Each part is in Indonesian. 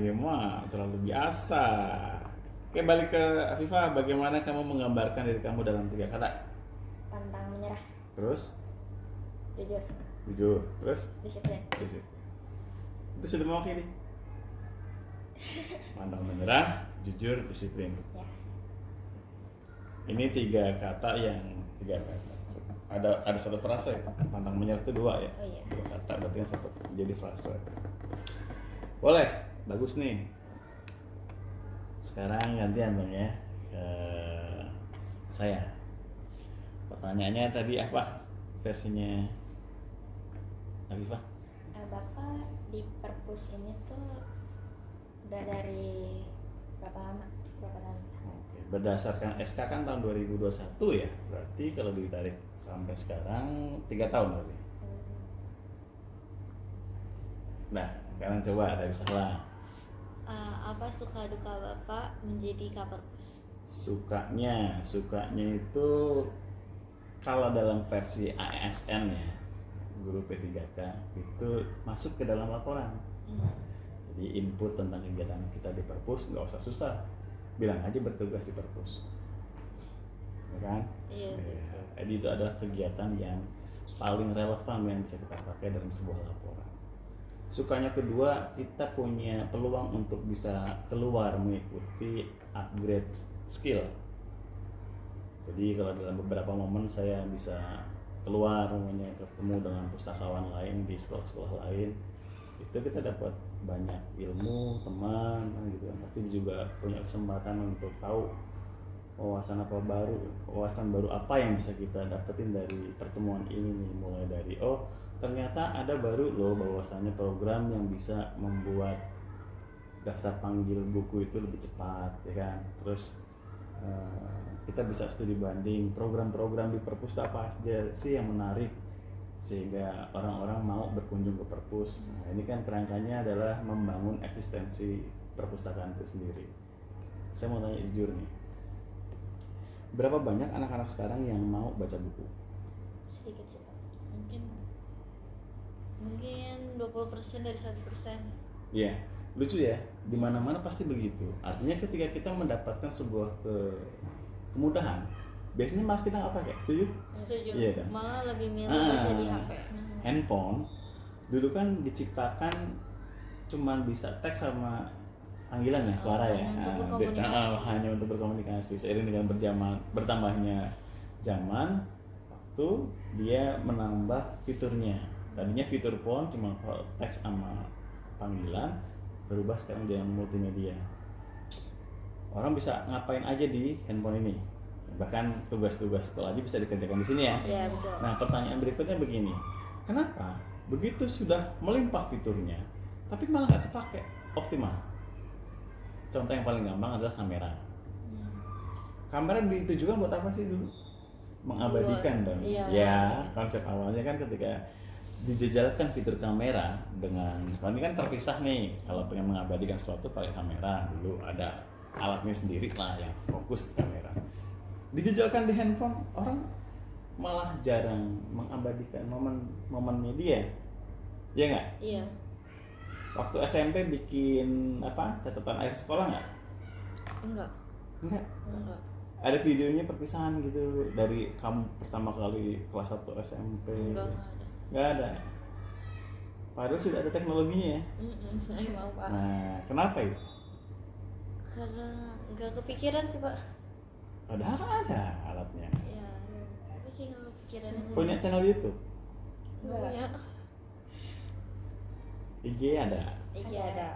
Ya mah terlalu biasa. Oke, balik ke Afifah, bagaimana kamu menggambarkan diri kamu dalam 3 kata? Pantang menyerah, Terus, jujur, jujur, terus, disiplin. disiplin. Itu sudah mewakili. Pantang menyerah, jujur, disiplin. Ya. Ini 3 kata yang 3 kata. Ada satu frase ya. Pantang menyerah itu 2 ya. Oh iya. 2 kata berarti kan satu jadi frase. Boleh, bagus nih. Sekarang gantian Bang ya ke saya. Pertanyaannya tadi apa versinya Afifah? Bapak di perpus ini tuh udah dari berapa lama? Berapa tahun? Oke, berdasarkan SK kan tahun 2021 ya. Berarti kalau ditarik sampai sekarang 3 tahun berarti. Nah, sekarang coba dari salah. Apa suka duka Bapak menjadi Kaperpus? Sukanya itu kalau dalam versi ASN ya, guru P3K itu masuk ke dalam laporan. Jadi input tentang kegiatan kita di perpus nggak usah susah, bilang aja bertugas di perpus, ya kan? Iya. Jadi itu adalah kegiatan yang paling relevan yang bisa kita pakai dalam sebuah laporan. Sukanya kedua, kita punya peluang untuk bisa keluar mengikuti upgrade skill. Jadi kalau dalam beberapa momen saya bisa keluar, ketemu dengan pustakawan lain di sekolah-sekolah lain, itu kita dapat banyak ilmu, teman, gitu. Pasti juga punya kesempatan untuk tahu wawasan baru apa yang bisa kita dapetin dari pertemuan ini nih. Mulai dari ternyata ada baru loh bahwasannya program yang bisa membuat daftar panggil buku itu lebih cepat, ya kan? Terus kita bisa studi banding program-program di perpus apa aja sih yang menarik sehingga orang-orang mau berkunjung ke perpus. Nah, ini kan kerangkanya adalah membangun eksistensi perpustakaan itu sendiri. Saya mau tanya jujur nih, berapa banyak anak-anak sekarang yang mau baca buku? Sedikit sih Pak. Mungkin 20% dari 100%. Iya, lucu ya, di mana-mana pasti begitu. Artinya ketika kita mendapatkan sebuah kemudahan, biasanya malah kita nggak pakai. Setuju? Setuju. Iya kan? Malah lebih milih baca di HP. Handphone dulu kan diciptakan cuman bisa teks sama panggilan ya, suara ya. Hanya untuk berkomunikasi. Seiring dengan bertambahnya zaman, waktu dia menambah fiturnya. Tadinya fitur phone cuma teks sama panggilan, berubah sekarang jadi multimedia. Orang bisa ngapain aja di handphone ini, bahkan tugas-tugas sekolah aja bisa dikerjakan di sini ya. Iya, betul. Nah, pertanyaan berikutnya begini, kenapa begitu sudah melimpah fiturnya tapi malah nggak kepake optimal? Contoh yang paling gampang adalah kamera. Kamera ditujukan buat apa sih dulu? Mengabadikan dong. Iya. Ya, konsep awalnya kan ketika dijejalkan fitur kamera dengan, kalau ini kan terpisah nih, kalau pengen mengabadikan sesuatu pakai kamera, dulu ada alatnya sendiri lah yang fokus di kamera. Dijejalkan di handphone, orang malah jarang mengabadikan momennya dia, ya nggak? Iya. Waktu SMP bikin catatan akhir sekolah nggak? Enggak. Ada videonya perpisahan gitu dari kamu pertama kali kelas 1 SMP. Nggak ada. Padahal sudah ada teknologinya ya. Emang Pak. Nah, kenapa itu? Karena nggak kepikiran sih Pak. Padahal kan ada alatnya. Iya. Tapi kayak nggak kepikiran aja. Punya channel YouTube, Nggak punya. IG ada. Iya ada.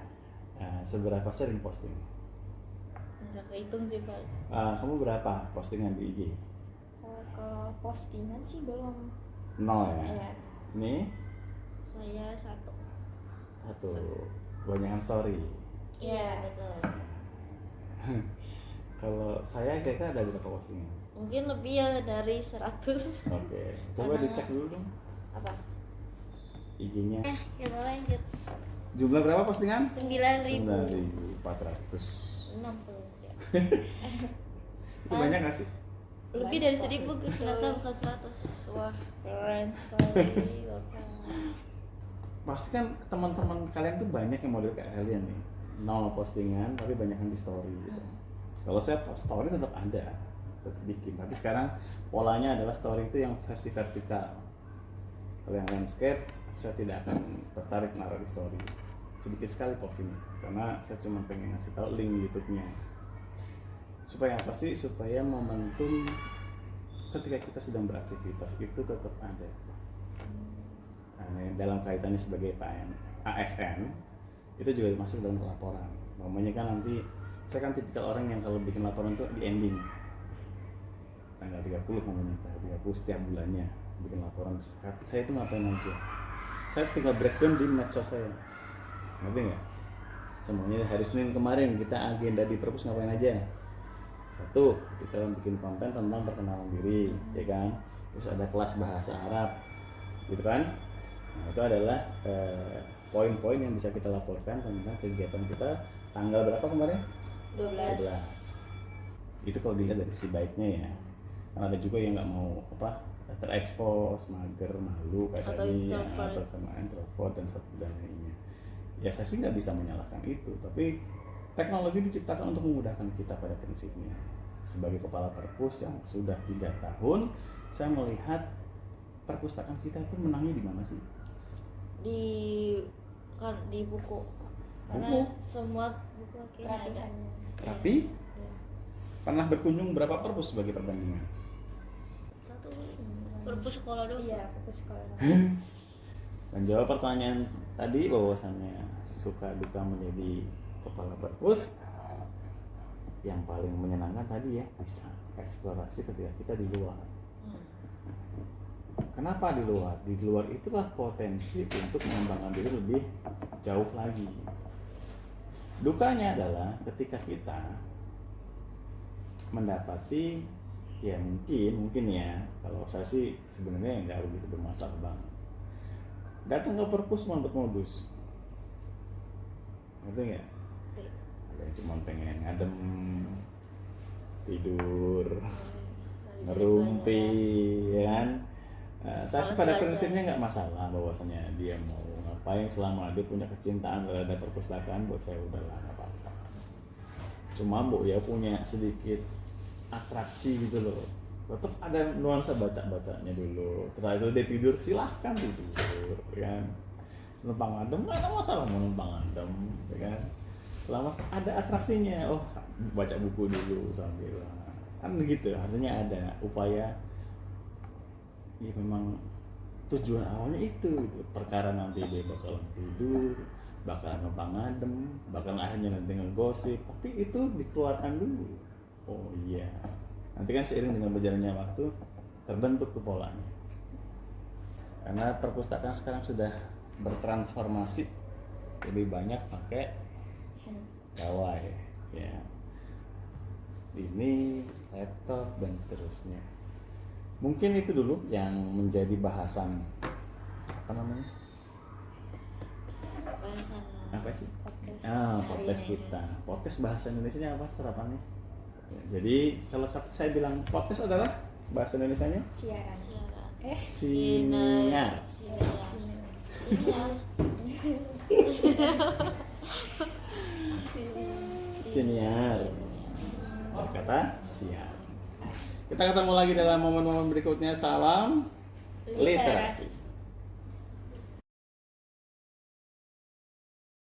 Nah, seberapa sering posting? Nggak kehitung sih Pak. Kamu berapa postingan di IG? Kalau postingan sih belum. 0 ya? Iya. Nih Saya 1. banyakan story. Iya betul. Kalau saya kira-kira ada berapa postingan? Mungkin lebih ya dari 100. Oke, coba dicek dulu dong Apa? IG-nya. Kita lanjut. Jumlah berapa postingan? 9.460 9.460. ya. Itu banyak nggak sih? Lebih dari 1.000 ternyata bukan 100. Wah keren sekali Bapak. pasti kan teman-teman kalian tuh banyak yang model kayak kalian nih, nol postingan tapi banyak yang di story gitu. Kalau saya story tetap ada, tetap bikin, tapi sekarang polanya adalah story itu yang versi vertikal. Kalau yang landscape saya tidak akan tertarik naruh di story, sedikit sekali porsinya, karena saya cuma pengen ngasih tahu link YouTube-nya. Supaya apa sih? Supaya momentum ketika kita sedang beraktivitas itu tetap ada. Nah, dalam kaitannya sebagai ASN itu juga masuk dalam laporan. Namanya kan nanti saya kan tipikal orang yang kalau bikin laporan itu di ending tanggal 30 namanya, tanggal 30 setiap bulannya bikin laporan. Saya itu ngapain aja? Saya tinggal breakdown di medsos saya. Ngerti nggak? Semuanya hari Senin kemarin kita agenda di perpus ngapain aja? Satu, kita bikin konten tentang perkenalan diri, ya kan? Terus ada kelas bahasa Arab, gitu kan? Nah, itu adalah poin-poin yang bisa kita laporkan tentang kegiatan kita tanggal berapa kemarin? 12. Itu kalau dilihat dari sisi baiknya ya. Karena ada juga yang nggak mau terekspos, mager, malu kayak Atau tadi ya, introvert. atau sama introvert dan satu dan lainnya. Ya saya sih nggak bisa menyalahkan itu, tapi teknologi diciptakan untuk memudahkan kita pada prinsipnya. Sebagai kepala perpus yang sudah 3 tahun, saya melihat perpustakaan kita itu menangnya di mana sih? Di buku. Karena Buku? semua buku akhirnya ada. Pelatihan. Tapi Iya. pernah berkunjung berapa perpus sebagai perbandingan? Satu perpus sekolah dulu. Iya, fokus sekolah. Menjawab pertanyaan tadi bahwasannya suka duka menjadi kepala perpus, yang paling menyenangkan tadi ya bisa eksplorasi ketika kita di luar. Kenapa di luar? Di luar itulah potensi untuk mengembangkan diri lebih jauh lagi. Dukanya adalah ketika kita mendapati ya mungkin ya, kalau saya sih sebenarnya nggak begitu bermasalah banget. Datang ke perpus modus, ngerti nggak? Ada yang cuma pengen ngadem, tidur, ngerumpi, ya kan? Saya sih pada prinsipnya nggak masalah bahwasanya dia mau ngapain selama dia punya kecintaan terhadap perpustakaan, buat saya udahlah nggak apa-apa. Cuma bu ya punya sedikit atraksi gitu loh, tetap ada nuansa baca-bacanya dulu. Setelah itu dia tidur, silahkan tidur, kan? Numpang adem nggak ada masalah mau numpang adem, ya kan? Selama ada atraksinya, oh baca buku dulu sambil kan begitu. Artinya ada upaya. Ya memang tujuan awalnya itu gitu. Perkara nanti dia bakalan tidur, bakalan numpang adem, bakalan akhirnya nanti ngegosip, tapi itu dikeluarkan dulu. Oh iya, nanti kan seiring dengan berjalannya waktu terbentuk tuh polanya. Karena perpustakaan sekarang sudah bertransformasi, lebih banyak pakai gawai ya, ini laptop dan seterusnya. Mungkin itu dulu yang menjadi bahasan Bahasan apa sih? Podcast Podcast hari ini. kita. Podcast bahasa Indonesianya apa serapannya? Ya, jadi kalau saya bilang podcast adalah bahasa Indonesianya Siaran. siaran. siniar. Siniar. Siniar. Berkata siar. Kita ketemu lagi dalam momen-momen berikutnya. Salam literasi.